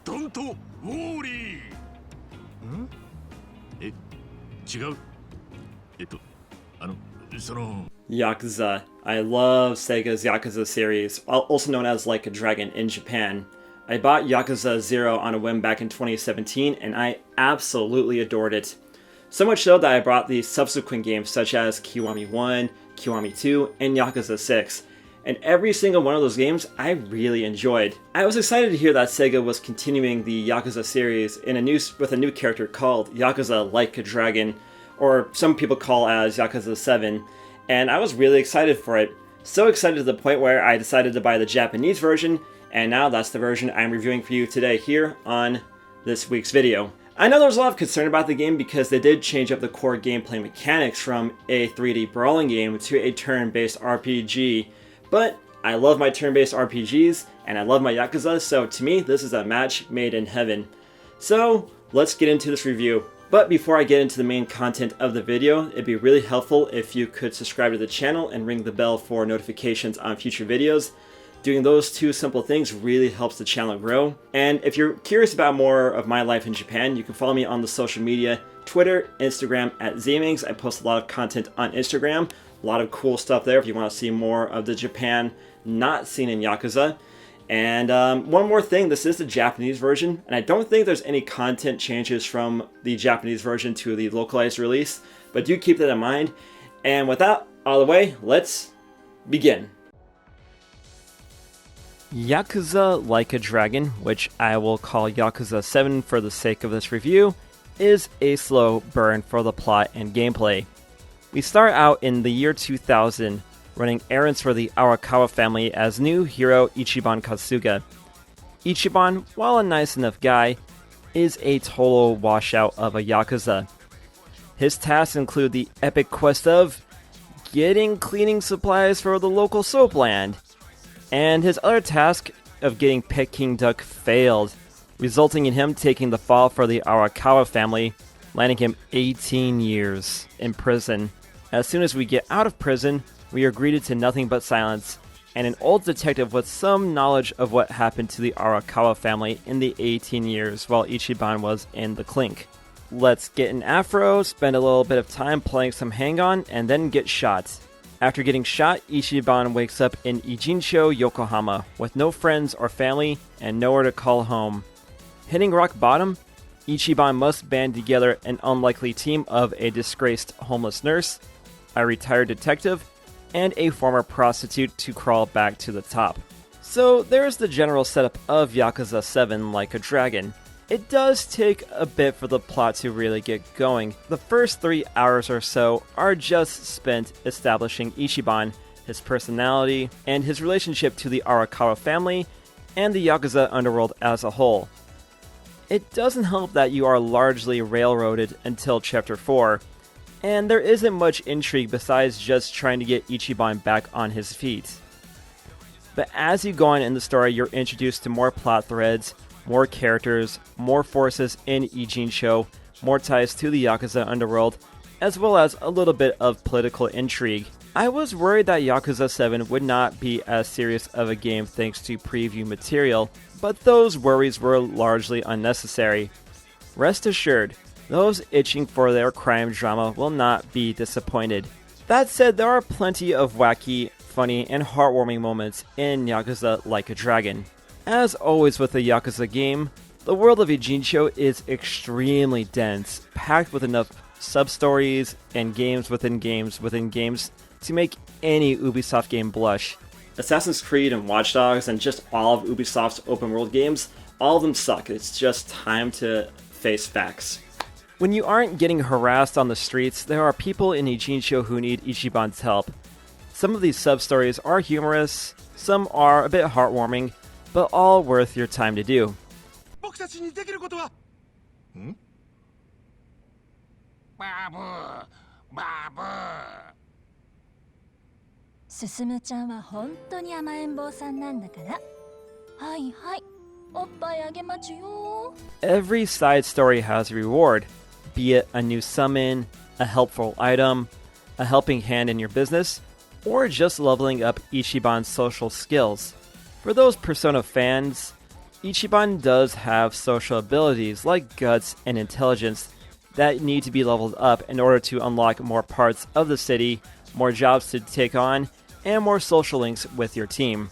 Don't worry. え、違う。Yakuza. I love Sega's Yakuza series, also known as Like a Dragon in Japan. I bought Yakuza 0 on a whim back in 2017, and I absolutely adored it. So much so that I bought the subsequent games such as Kiwami 1, Kiwami 2, and Yakuza 6. And every single one of those games I really enjoyed. I was excited to hear that Sega was continuing the Yakuza series with a new character called Yakuza Like a Dragon, or some people call as Yakuza 7, and I was really excited for it. So excited to the point where I decided to buy the Japanese version, and now that's the version I'm reviewing for you today here on this week's video. I know there's a lot of concern about the game because they did change up the core gameplay mechanics from a 3D brawling game to a turn-based RPG, but I love my turn-based RPGs, and I love my Yakuza, so to me this is a match made in heaven. So let's get into this review. But before I get into the main content of the video, it'd be really helpful if you could subscribe to the channel and ring the bell for notifications on future videos. Doing those two simple things really helps the channel grow. And if you're curious about more of my life in Japan, you can follow me on the social media, Twitter, Instagram @Zamings. I post a lot of content on Instagram, a lot of cool stuff there if you want to see more of the Japan not seen in Yakuza. And one more thing, this is the Japanese version, and I don't think there's any content changes from the Japanese version to the localized release, but do keep that in mind. And with that out of the way, let's begin. Yakuza Like a Dragon, which I will call Yakuza 7 for the sake of this review, is a slow burn for the plot and gameplay. We start out in the year 2000, running errands for the Arakawa family as new hero Ichiban Kasuga. Ichiban, while a nice enough guy, is a total washout of a Yakuza. His tasks include the epic quest of getting cleaning supplies for the local soap land, and his other task of getting Peking Duck failed, resulting in him taking the fall for the Arakawa family, landing him 18 years in prison. As soon as we get out of prison, we are greeted to nothing but silence, and an old detective with some knowledge of what happened to the Arakawa family in the 18 years while Ichiban was in the clink. Let's get an afro, spend a little bit of time playing some hang-on, and then get shot. After getting shot, Ichiban wakes up in Ijincho, Yokohama, with no friends or family and nowhere to call home. Hitting rock bottom, Ichiban must band together an unlikely team of a disgraced homeless nurse, a retired detective, and a former prostitute to crawl back to the top. So there's the general setup of Yakuza 7 Like a Dragon. It does take a bit for the plot to really get going. The first 3 hours or so are just spent establishing Ichiban, his personality, and his relationship to the Arakawa family, and the Yakuza underworld as a whole. It doesn't help that you are largely railroaded until Chapter 4, and there isn't much intrigue besides just trying to get Ichiban back on his feet. But as you go on in the story, you're introduced to more plot threads, more characters, more forces in Ijincho, more ties to the Yakuza underworld, as well as a little bit of political intrigue. I was worried that Yakuza 7 would not be as serious of a game thanks to preview material, but those worries were largely unnecessary. Rest assured, those itching for their crime drama will not be disappointed. That said, there are plenty of wacky, funny, and heartwarming moments in Yakuza Like a Dragon. As always with a Yakuza game, the world of Ijincho is extremely dense, packed with enough sub-stories and games within games within games to make any Ubisoft game blush. Assassin's Creed and Watch Dogs and just all of Ubisoft's open world games, all of them suck. It's just time to face facts. When you aren't getting harassed on the streets, there are people in Ijincho who need Ichiban's help. Some of these sub-stories are humorous, some are a bit heartwarming, but all worth your time to do. Every side story has a reward, be it a new summon, a helpful item, a helping hand in your business, or just leveling up Ichiban's social skills. For those Persona fans, Ichiban does have social abilities like guts and intelligence that need to be leveled up in order to unlock more parts of the city, more jobs to take on, and more social links with your team.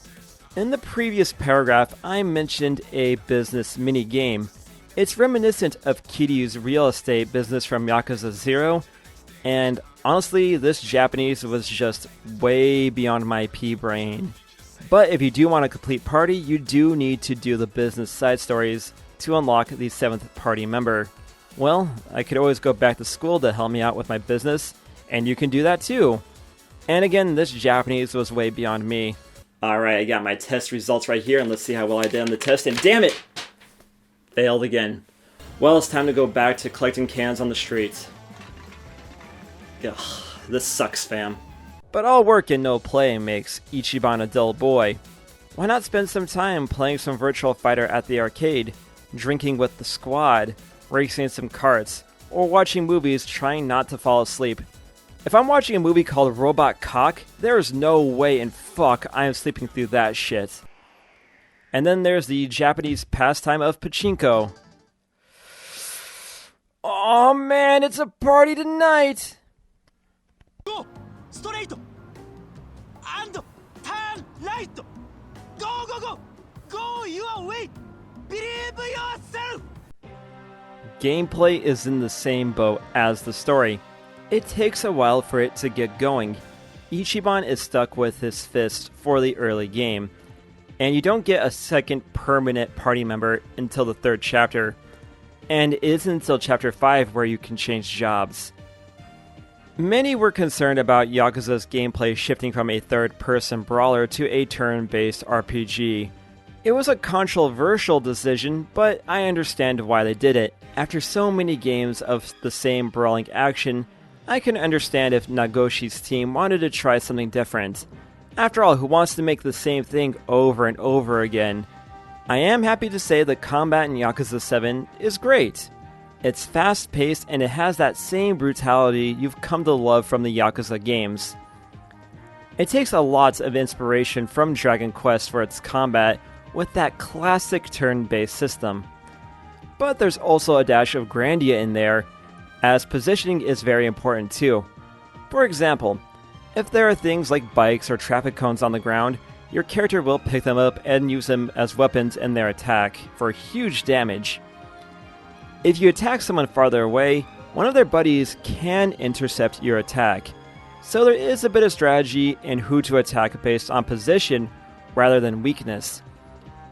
In the previous paragraph, I mentioned a business mini-game. It's reminiscent of Kiryu's real estate business from Yakuza 0, and honestly, this Japanese was just way beyond my pea-brain. But if you do want a complete party, you do need to do the business side stories to unlock the 7th party member. Well, I could always go back to school to help me out with my business, and you can do that too. And again, this Japanese was way beyond me. Alright, I got my test results right here, and let's see how well I did on the test, and damn it! Failed again. Well, it's time to go back to collecting cans on the streets. Ugh, this sucks, fam. But all work and no play makes Ichiban a dull boy. Why not spend some time playing some Virtual Fighter at the arcade, drinking with the squad, racing some karts, or watching movies trying not to fall asleep? If I'm watching a movie called Robot Cock, there is no way in fuck I am sleeping through that shit. And then there's the Japanese pastime of pachinko. Oh man, it's a party tonight! Go straight and turn right. Go your way. Believe yourself. Gameplay is in the same boat as the story. It takes a while for it to get going. Ichiban is stuck with his fist for the early game, and you don't get a second permanent party member until the 3rd chapter, and it isn't until chapter 5 where you can change jobs. Many were concerned about Yakuza's gameplay shifting from a third-person brawler to a turn-based RPG. It was a controversial decision, but I understand why they did it. After so many games of the same brawling action, I can understand if Nagoshi's team wanted to try something different. After all, who wants to make the same thing over and over again? I am happy to say the combat in Yakuza 7 is great. It's fast-paced and it has that same brutality you've come to love from the Yakuza games. It takes a lot of inspiration from Dragon Quest for its combat with that classic turn-based system. But there's also a dash of Grandia in there, as positioning is very important too. For example, if there are things like bikes or traffic cones on the ground, your character will pick them up and use them as weapons in their attack for huge damage. If you attack someone farther away, one of their buddies can intercept your attack. So there is a bit of strategy in who to attack based on position rather than weakness.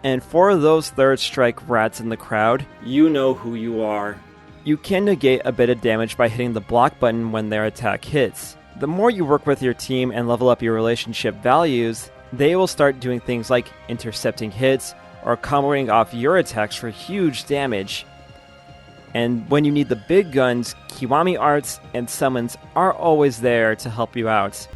And for those third strike rats in the crowd, you know who you are. You can negate a bit of damage by hitting the block button when their attack hits. The more you work with your team and level up your relationship values, they will start doing things like intercepting hits or comboing off your attacks for huge damage. And when you need the big guns, Kiwami arts and summons are always there to help you out.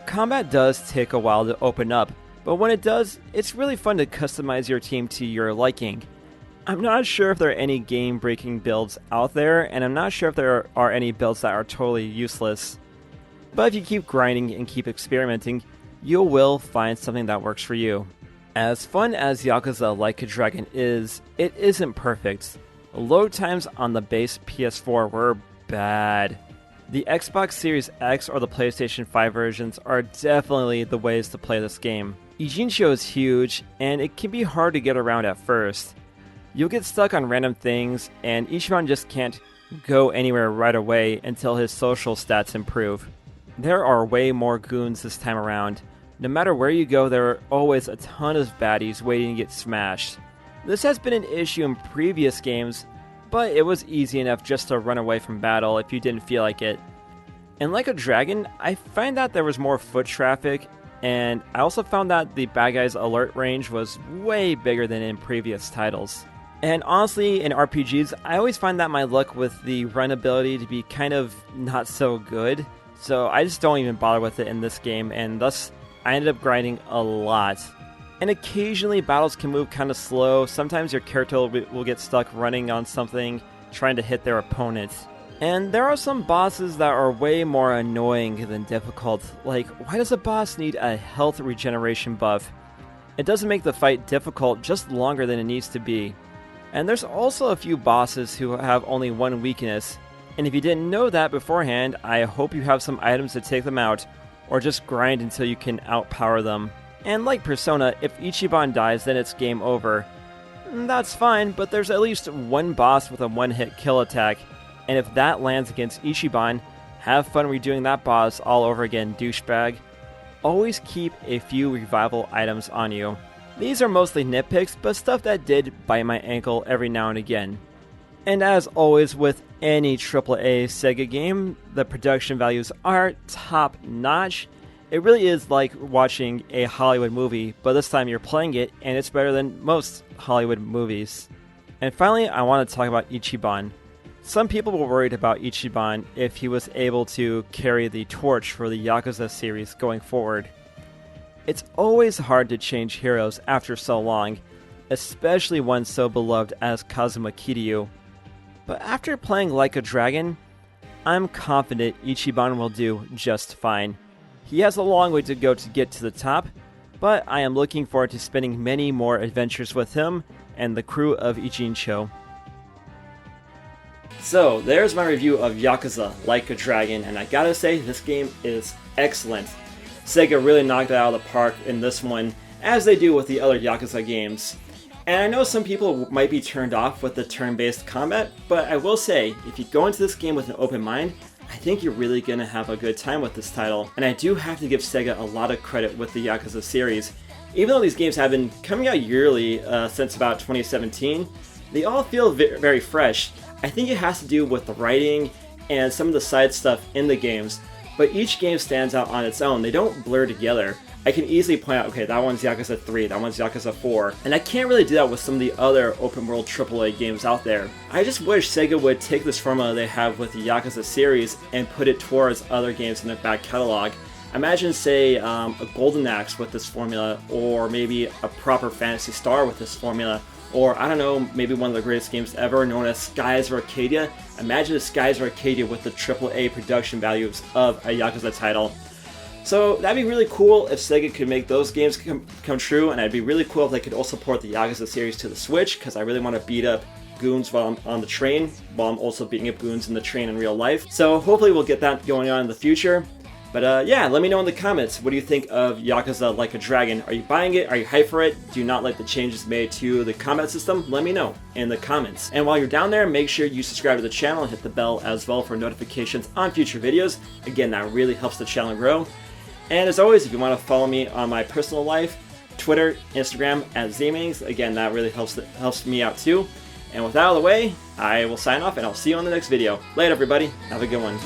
Combat does take a while to open up, but when it does, it's really fun to customize your team to your liking. I'm not sure if there are any game-breaking builds out there, and I'm not sure if there are any builds that are totally useless. But if you keep grinding and keep experimenting, you will find something that works for you. As fun as Yakuza Like a Dragon is, it isn't perfect. Load times on the base PS4 were bad. The Xbox Series X or the PlayStation 5 versions are definitely the ways to play this game. Ijincho is huge, and it can be hard to get around at first. You'll get stuck on random things, and Ichiban just can't go anywhere right away until his social stats improve. There are way more goons this time around. No matter where you go, there are always a ton of baddies waiting to get smashed. This has been an issue in previous games, but it was easy enough just to run away from battle if you didn't feel like it. And like a dragon, I find that there was more foot traffic, and I also found that the bad guys' alert range was way bigger than in previous titles. And honestly, in RPGs, I always find that my luck with the run ability to be kind of not so good, so I just don't even bother with it in this game, and thus I ended up grinding a lot. And occasionally battles can move kind of slow, sometimes your character will get stuck running on something, trying to hit their opponent. And there are some bosses that are way more annoying than difficult, like why does a boss need a health regeneration buff? It doesn't make the fight difficult, just longer than it needs to be. And there's also a few bosses who have only one weakness, and if you didn't know that beforehand, I hope you have some items to take them out, or just grind until you can outpower them. And like Persona, if Ichiban dies then it's game over. That's fine, but there's at least one boss with a one-hit kill attack, and if that lands against Ichiban, have fun redoing that boss all over again, douchebag. Always keep a few revival items on you. These are mostly nitpicks, but stuff that did bite my ankle every now and again. And as always with any AAA Sega game, the production values are top notch. It really is like watching a Hollywood movie, but this time you're playing it and it's better than most Hollywood movies. And finally, I want to talk about Ichiban. Some people were worried about Ichiban if he was able to carry the torch for the Yakuza series going forward. It's always hard to change heroes after so long, especially one so beloved as Kazuma Kiryu. But after playing Like a Dragon, I'm confident Ichiban will do just fine. He has a long way to go to get to the top, but I am looking forward to spending many more adventures with him and the crew of Ijincho. So, there's my review of Yakuza Like a Dragon, and I gotta say, this game is excellent. Sega really knocked it out of the park in this one, as they do with the other Yakuza games. And I know some people might be turned off with the turn-based combat, but I will say, if you go into this game with an open mind, I think you're really gonna have a good time with this title. And I do have to give Sega a lot of credit with the Yakuza series. Even though these games have been coming out yearly since about 2017, they all feel very fresh. I think it has to do with the writing and some of the side stuff in the games, but each game stands out on its own. They don't blur together. I can easily point out, okay, that one's Yakuza 3, that one's Yakuza 4, and I can't really do that with some of the other open world AAA games out there. I just wish Sega would take this formula they have with the Yakuza series and put it towards other games in their back catalog. Imagine, say, a Golden Axe with this formula, or maybe a proper Phantasy Star with this formula, or I don't know, maybe one of the greatest games ever known as Skies of Arcadia. Imagine a Skies of Arcadia with the AAA production values of a Yakuza title. So that'd be really cool if Sega could make those games come true, and it'd be really cool if they could also port the Yakuza series to the Switch, because I really want to beat up goons while I'm on the train, while I'm also beating up goons in the train in real life. So hopefully we'll get that going on in the future. But yeah, let me know in the comments, what do you think of Yakuza Like a Dragon? Are you buying it? Are you hyped for it? Do you not like the changes made to the combat system? Let me know in the comments. And while you're down there, make sure you subscribe to the channel and hit the bell as well for notifications on future videos. Again, that really helps the channel grow. And as always, if you want to follow me on my personal life, Twitter, Instagram, @Zamings, again, that really helps me out too. And with that out of the way, I will sign off and I'll see you on the next video. Later, everybody. Have a good one.